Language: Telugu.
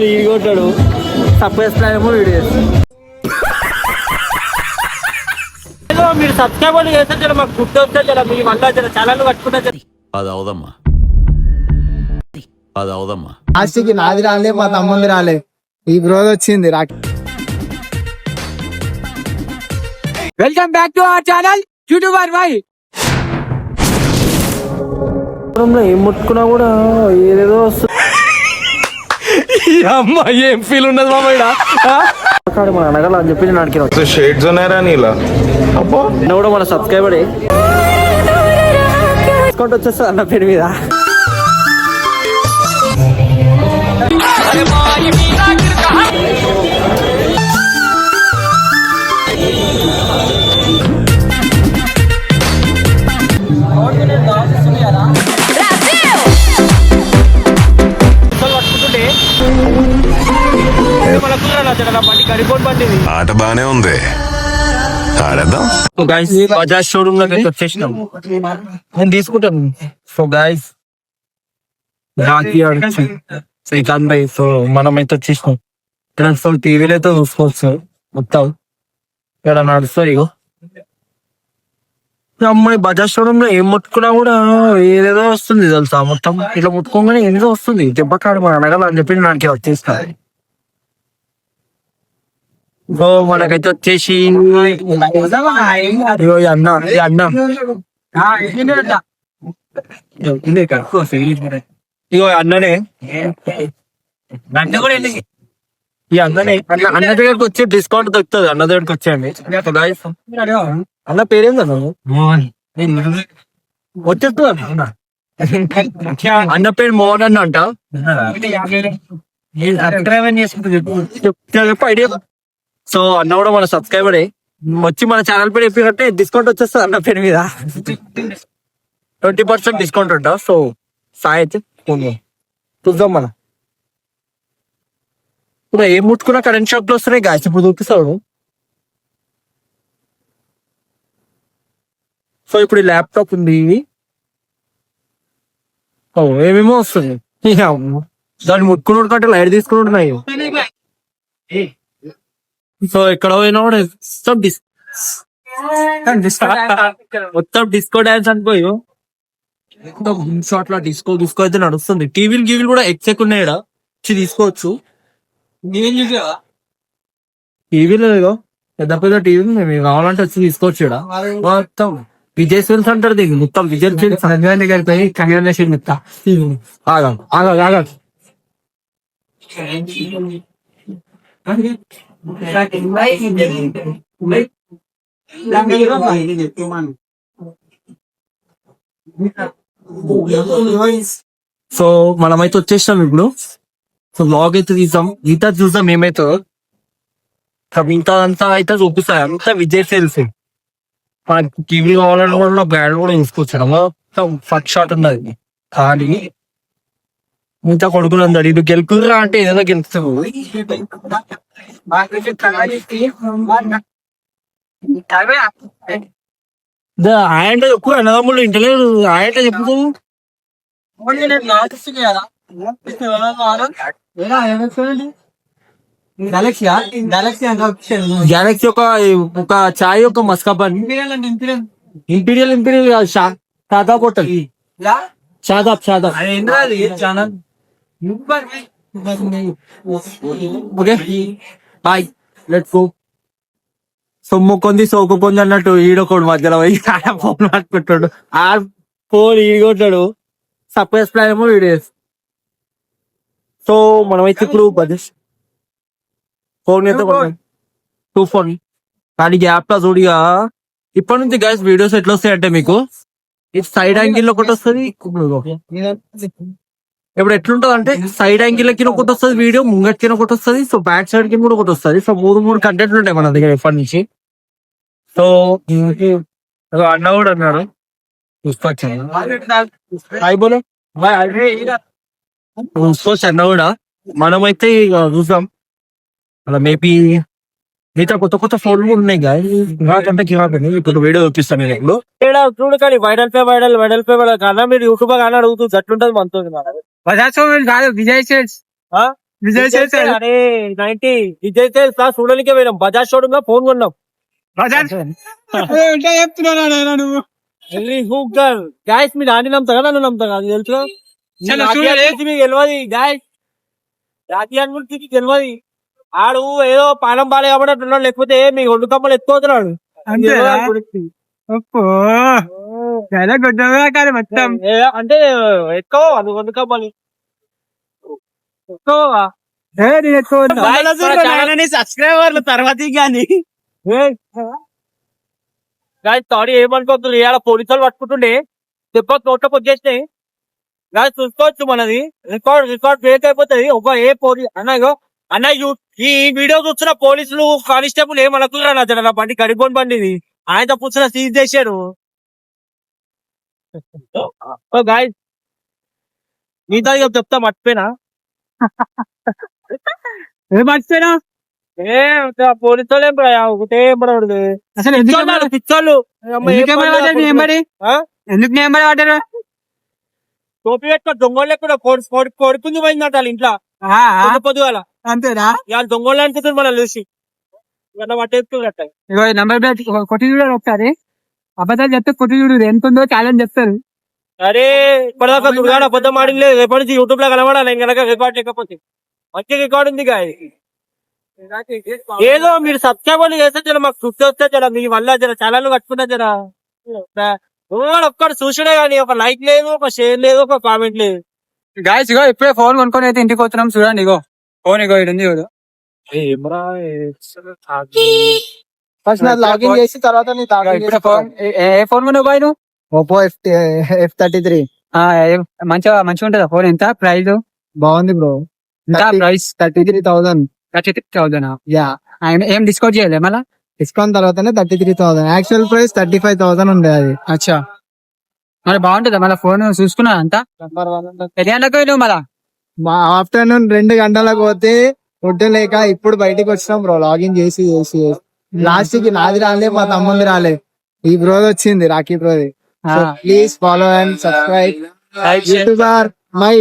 ఫోన్ ఈగొట్టాడు తప్పేస్తామో వీడియో మీరు సబ్స్క్రైబర్ చేస్తే జర మాకు గుర్తు వస్తే జర మీ వల్ల జర ఛానల్ కట్టుకుంటే అది అవదమ్మా అది అవదమ్మా లాస్ట్కి నాది రాలే మా తమ్ముంది రాలే ఈ బ్రోజ్ వచ్చింది welcome back to our channel youtuber boy. ఏం ముట్టుకున్నా కూడా ఏదేదో వస్తుంది. అమ్మా ఏం ఫీల్ ఉన్నది మామ మన అనగల అని చెప్పి నేను అడిగిన షేడ్స్ ఉన్నాయరా నీలా అబ్బో కూడా మన సబ్స్క్రైబర్ డిస్కౌంట్ వచ్చేస్తుంది అన్న పేరు మీద. ఆట బానే ఉంది ఆడేద్దాం. బజాజ్ షోరూమ్ లోకి వచ్చేసినాం. నేను తీసుకుంటాను. సో గైస్ శ్రీకాంత్ భాయ్ సో మనం అయితే వచ్చేసినాం. ఇక్కడ సో టీవీలో అయితే చూసుకోవచ్చు మొత్తం ఇక్కడ నడుస్తుంది. ఇగో అమ్మాయి బజాజ్ షోరూమ్ లో ఏం ముట్టుకున్నా కూడా ఏదేదో వస్తుంది తెలుసా. మొత్తం ఇట్లా ముట్టుకోగానే ఏదో వస్తుంది. దెబ్బకాడు మన అనగల అని చెప్పి నాకు వచ్చేస్తాను. సో మనకైతే వచ్చేసి ఇగో అన్న ఇగో అన్ననే ఈ అన్ననే అన్న దగ్గరకు వచ్చి డిస్కౌంట్ దొరుకుతుంది. అన్న దగ్గరకు వచ్చేయండి. అన్న పేరేందన్న వచ్చేస్తుంది. అన్న పేరు మోహన్ అన్న అంట. ఐడియా. సో అన్న కూడా మన సబ్స్క్రైబరే వచ్చి మన ఛానల్ పేరు చెప్పినట్టే డిస్కౌంట్ వచ్చేస్తుంది అన్న పేరు మీద 20% డిస్కౌంట్ ఉంటా. సో సాయి అయితే చూద్దాం. మన ఇప్పుడు ఏం ముట్టుకున్నా కరెంట్ షాక్ లో వస్తున్నాయి గాయస్. ఇప్పుడు చూపిస్తాడు. సో ఇప్పుడు ల్యాప్టాప్ ఉంది. ఏమేమో వస్తుంది. దాన్ని ముట్టుకున్నాడు కంటే లైట్ తీసుకున్నాయి. సో ఎక్కడ పోయినా కూడా మొత్తం డిస్కో డాన్స్ అనుకోయి షాట్ లో డిస్కో అయితే నడుస్తుంది. టీవీలు కూడా ఉన్నాయి. తీసుకోవచ్చు. టీవీలో పెద్ద పెద్ద టీవీ మేము కావాలంటే వచ్చి తీసుకోవచ్చు. ఇక్కడ మొత్తం విజయ్ ఫిల్మ్స్ అంటారు. దీన్ని మొత్తం విజయ్ ఫిల్మ్స్ పోయి కళ్యాణ్ ఆగా సో మనమైతే వచ్చేసాం ఇప్పుడు. సో బ్లాగ్ అయితే తీసాం. ఇంత చూసాం ఏమైతే ఇంత అంతా అయితే చూపిస్తాయి. అంతా విజయ్ సేల్స్. మనకి టీవీ కావాలని కూడా బ్రాండ్ కూడా తీసుకోవచ్చు. మొత్తం ఫస్ట్ షాట్ ఉన్నది. కానీ ఇంత కొడుకులు అందరు ఇది గెలుకురా అంటే ఏదైనా గెలుస్తావు. ఆయన ఎక్కువ అన్నదమ్ముళ్ళు ఇంటలేదు. ఆయన చెప్తావు గెలాక్సీ ఒక చాయ్ ఒక maska bun imperial Shadab hotel Shadab okay boy let's go. సొమ్ముకొంది సోకుకొంది అన్నట్టు ఈడొకడు మధ్యలో పోయి ఫోన్ మాట్లాడు. ఆ ఫోన్ ఈగొట్టాడు సర్ప్రైజ్ ప్లాన్ ఏమో వీడియోస్. సో మనమైతే ఇప్పుడు బజెట్ ఫోన్ అయితే 2 ఫోన్ కానీ గ్యాప్ లా చూడిగా ఇప్పటి నుంచి గైస్ వీడియోస్ ఎట్లా వస్తాయంటే మీకు ఇది సైడ్ యాంగిల్ లో ఒకటి వస్తుంది. ఇప్పుడు ఎట్లుంటది అంటే సైడ్ యాంగిల్ కి ఒకటి వస్తుంది వీడియో, ముంగట్కి ఒకటి వస్తుంది, సో బ్యాక్ సైడ్ కి కూడా ఒకటి వస్తుంది. సో మూడు కంటెంట్లు ఉంటాయి మన దగ్గర ఎప్పటి నుంచి. సో అన్న కూడా అన్నాడు అన్న కూడా మనమైతే చూసాం అలా మేబీ మిగతా కొత్త ఫోన్లు కూడా ఉన్నాయి నాకంటే ఇప్పుడు వీడియో చూపిస్తాను నేను ఇప్పుడు చూడు. కానీ వైడల్ పే కన్నా మీరు యూట్యూబ్ కానీ అడుగుతూ జట్లుంటది మనతో. బజాజ్ కాదు విజయ్ సేల్స్ విజయ్ సేల్స్ అరే 90 విజయ్ సేల్స్ చూడడానికి పోయినాం బజాజ్ షోరూమ్ లో ఫోన్ కొన్నాం చెప్తున్నా నువ్వు గాయస్ మీరు ఆడి నమ్ముతారా నన్ను నమ్ముతారా అది తెలుసు చలో మీకు తెలియదు గాయస్ రాఖీ అని గురించి మీకు తెలియదు ఆడు ఏదో పానం బాలే కాబట్టి అట్లున్నాడు లేకపోతే మీ ఒండు కమ్మలు ఎత్తుకోతున్నాడు అంతేనా? చాలా గొడ్డగా కానీ మొత్తం అంటే ఎక్కువ అది ఒండు కమ్మలు ఎక్కువ సబ్స్క్రైబర్లు తర్వాత కానీ గాయస్ సారీ ఏమనుకోతుంది ఇవాళ పోలీసులు పట్టుకుంటుండే దెబ్బ నోట్లోకి వచ్చేసినాయి గాయస్ చూసుకోవచ్చు మనది రికార్డ్ బ్రేక్ అయిపోతుంది ఒక ఏ పోలీస్ అన్న ఈ వీడియో చూస్తున్న పోలీసులు కానిస్టేబుల్ ఏమనుకున్నారా నా జర నా బండి కడిపోని బండి ఇది ఆయనతో కూర్చున్న సీజ్ చేశారు గాయస్ మిగతా చెప్తా మర్చిపోయినా ఏం మర్చిపోయినా పోలీసు ఒకటే పడకూడదు అసలు పిచ్చోళ్ళు ఎందుకు నేను పడ్డారు టోపీ పెట్టుకో దొంగలు కూడా కొడుకుంది పోయిందట వాళ్ళ ఇంట్లో పొద్దుగాల అంతేనా ఇవాళ దొంగలు అనుకుంటుంది మనం చూసి పట్టేసుకున్నట్ట ఇగో నంబర్ ప్లేట్ కొట్టి చూడాలి ఒకసారి అబద్ధాలు చెప్తే కొట్టి చూడు ఎంత ఉందో ఛాలెంజ్ చెప్తారు అరే ఇప్పటిదాకా దుర్గాడు అబద్ధం ఆడింది లేదు రేపటి నుంచి యూట్యూబ్ లో కనబడాలి ఇంకా రికార్డ్ లేకపోతే మంచి రికార్డ్ ఉంది ఏదో మీరు సబ్స్క్రైబర్లు చేస్తే జర మాకు చూస్తే వస్తే జర మీ వల్ల జర ఛానల్ కట్టుకున్నా జర ఒక్కడు చూసిడే కానీ ఒక లైక్ లేదు ఒక షేర్ లేదు ఒక కామెంట్ లేదు గాయస్ ఇగో ఇప్పుడే ఫోన్ కొనుక్కొని అయితే ఇంటికి వస్తున్నాం చూడండి ఇగో ఫోన్ ఇగో ఇది ఉంది చూడు ఫస్ట్ లాగిన్ చేసి తర్వాత ఇప్పుడే ఫోన్ ఏ ఫోన్ కొన్నావు బాయ్ నువ్వు ఓపో F33 మంచిగా ఉంటుందా ఫోన్ ఎంత ప్రైస్ బాగుంది బ్రో ఎంత ప్రైస్ 33,000 33,000 యా ఏం డిస్కౌంట్ చేయలే మళ్ళా డిస్కౌంట్ తర్వాతనే 33,000 యాక్చువల్ ప్రైస్ 35,000 ఉండే అది అచ్చా మరి బాగుంటుందా మళ్ళీ ఫోన్ చూసుకున్నా అంతా ఎన్ని గంటలకు నువ్వు మళ్ళా ఆఫ్టర్నూన్ 2 గంటలకు పోతే ఫుడ్ లేక ఇప్పుడు బయటికి వచ్చినాం బ్రో లాగిన్ చేసి లాస్ట్ కి నాది రాలే మా తమ్ముంది రాలే ఈ బ్రోది వచ్చింది రాఖీ బ్రోది please follow and subscribe youtuber my